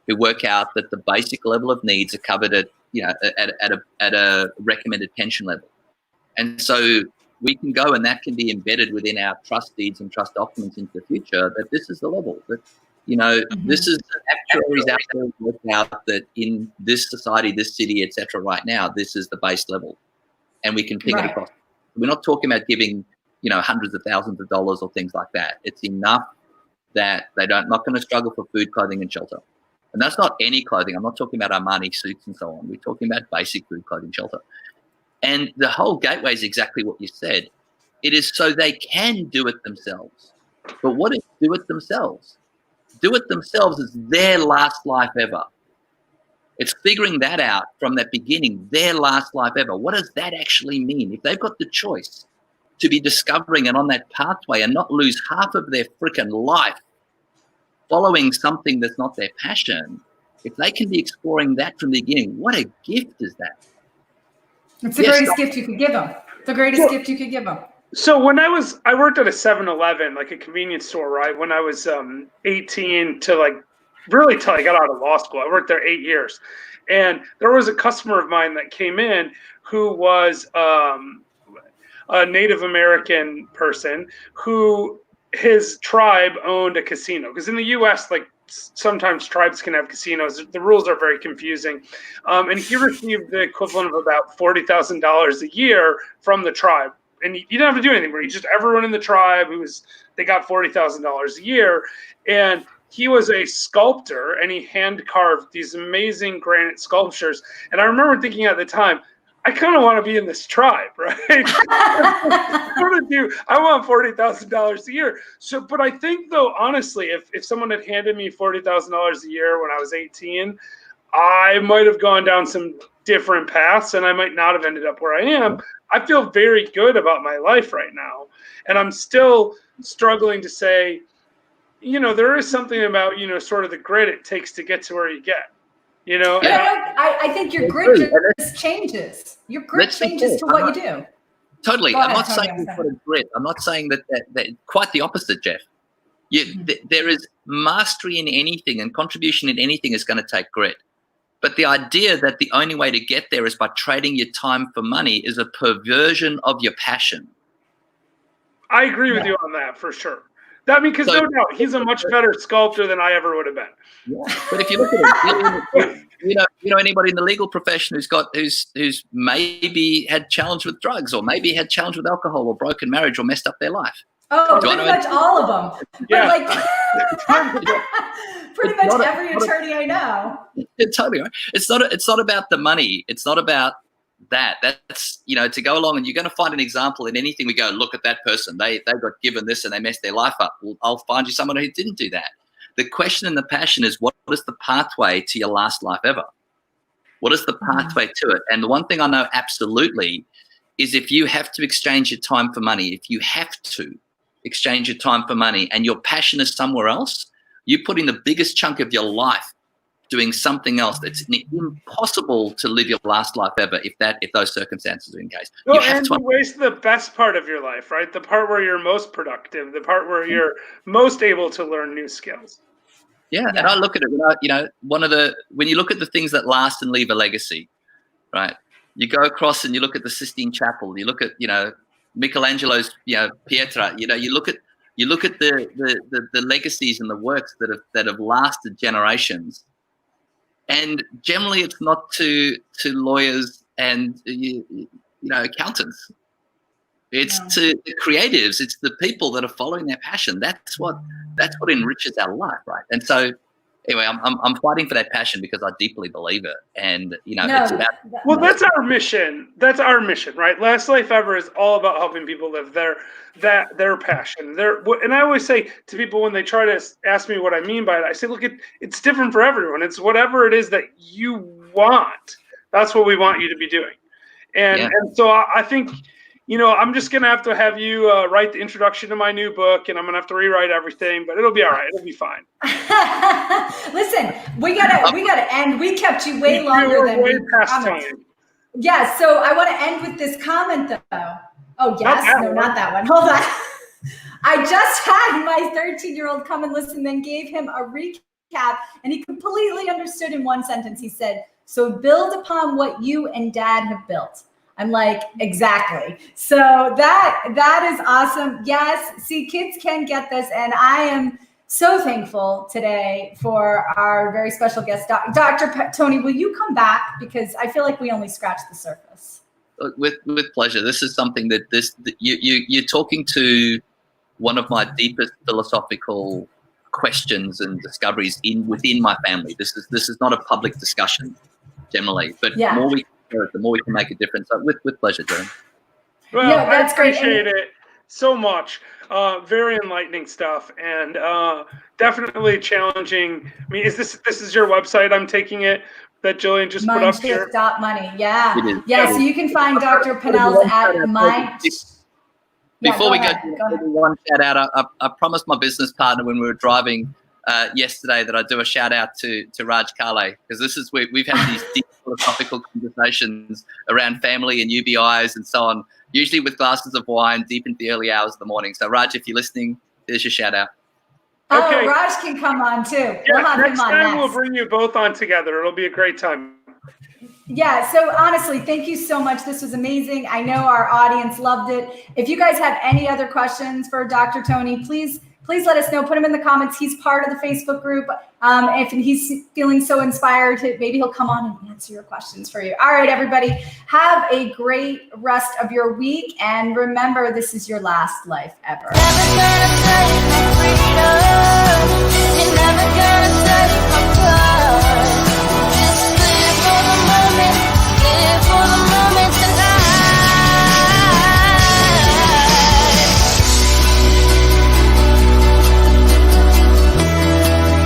who work out that the basic level of needs are covered at a recommended pension level, and so we can go, and that can be embedded within our trust deeds and trust documents into the future, that this is the level that, you know, this is actuaries out there work out that in this society, this city, etc. right now, this is the base level, and we can ping it across. We're not talking about giving, you know, hundreds of thousands of dollars or things like that. It's enough that not going to struggle for food, clothing, and shelter. And that's not any clothing. I'm not talking about Armani suits and so on. We're talking about basic food, clothing, shelter. And the whole gateway is exactly what you said. It is so they can do it themselves. But what is do it themselves? Do it themselves is their last life ever. It's figuring that out from that beginning, their last life ever. What does that actually mean? If they've got the choice to be discovering and on that pathway and not lose half of their freaking life following something that's not their passion, if they can be exploring that from the beginning, what a gift is that? It's the greatest gift you could give them. The greatest gift you could give them. So when I worked at a 7-Eleven, like a convenience store, right? When I was 18 to like really till I got out of law school. I worked there 8 years. And there was a customer of mine that came in who was a Native American person who his tribe owned a casino. Because in the U.S., like sometimes tribes can have casinos. The rules are very confusing. And he received the equivalent of about $40,000 a year from the tribe. And you didn't have to do anything, but just everyone in the tribe they got $40,000 a year. And he was a sculptor, and he hand carved these amazing granite sculptures. And I remember thinking at the time, I kind of want to be in this tribe, right? I want $40,000 a year. So, but I think though, honestly, if someone had handed me $40,000 a year when I was 18, I might have gone down some different paths, and I might not have ended up where I am. I feel very good about my life right now, and I'm still struggling to say, there is something about, sort of the grit it takes to get to where you get. I think your grit just changes. Your grit changes to what you do. Totally. I'm not saying you've got a grit. I'm not saying that quite the opposite, Jeff. There is mastery in anything, and contribution in anything is going to take grit. But the idea that the only way to get there is by trading your time for money is a perversion of your passion. I agree with you on that for sure. Because no doubt, he's a much better sculptor than I ever would have been. Yeah. But if you look at it, anybody in the legal profession who's maybe had challenge with drugs, or maybe had challenge with alcohol, or broken marriage, or messed up their life. Oh, pretty much all of them. Yeah. But pretty much every attorney I know. Totally right. It's not about the money. It's not about that. That's to go along, and you're going to find an example in anything. We go, look at that person. They got given this and they messed their life up. Well, I'll find you someone who didn't do that. The question and the passion is, what is the pathway to your last life ever? What is the pathway to it? And the one thing I know absolutely is, if you have to exchange your time for money, if you have to exchange your time for money, and your passion is somewhere else, you put in the biggest chunk of your life doing something else. It's impossible to live your last life ever if those circumstances are in case. Well, and you waste the best part of your life, right? The part where you're most productive, the part where you're most able to learn new skills. Yeah. And I look at it, when you look at the things that last and leave a legacy, right? You go across and you look at the Sistine Chapel, you look at, Michelangelo's, Pietra, you look at the legacies and the works that have lasted generations. And generally, it's not to lawyers and accountants. It's to the creatives. It's the people that are following their passion. That's what enriches our life, right? And so, anyway, I'm fighting for that passion because I deeply believe it. And it's about. Well, that's our mission. That's our mission, right? Last Life Ever is all about helping people live their passion. And I always say to people when they try to ask me what I mean by it, I say, look, it's different for everyone. It's whatever it is that you want. That's what we want you to be doing. And so I think, I'm just going to have you write the introduction to my new book, and I'm going to have to rewrite everything, but it'll be all right. It'll be fine. Listen, we gotta end. We kept you way longer than we promised. Yeah, so I want to end with this comment though. Oh, yes. No, not that one. Hold on. I just had my 13-year-old come and listen, then gave him a recap, and he completely understood in one sentence. He said, so build upon what you and Dad have built. I'm like, exactly. So that is awesome. Yes, see, kids can get this, and I am so thankful today for our very special guest, Dr. Tony. Will you come back, because I feel like we only scratched the surface. With pleasure. This is something that you're talking to one of my deepest philosophical questions and discoveries within my family. This is not a public discussion generally, but the more we can make a difference. So with pleasure, Jillian. Well, that's I appreciate it so much. Very enlightening stuff, and definitely challenging. I mean, this is your website? I'm taking it that Jillian just put up here. Money. Yeah. Yeah. So you can find Dr. Pennells at Mind. Before we go one shout out, I promised my business partner when we were driving yesterday that I'd do a shout out to Raj Kale, because this is where we've had these deep philosophical conversations around family and UBIs and so on, usually with glasses of wine deep into the early hours of the morning. So Raj, if you're listening, there's your shout out. Okay. Oh, Raj can come on too. Yeah, next time we'll bring you both on together. It'll be a great time. Yeah, so honestly, thank you so much. This was amazing. I know our audience loved it. If you guys have any other questions for Dr. Tony, please let us know. Put them in the comments. He's part of the Facebook group. If he's feeling so inspired, maybe he'll come on and answer your questions for you. All right, everybody, have a great rest of your week. And remember, this is your last life ever. Never gonna take my freedom.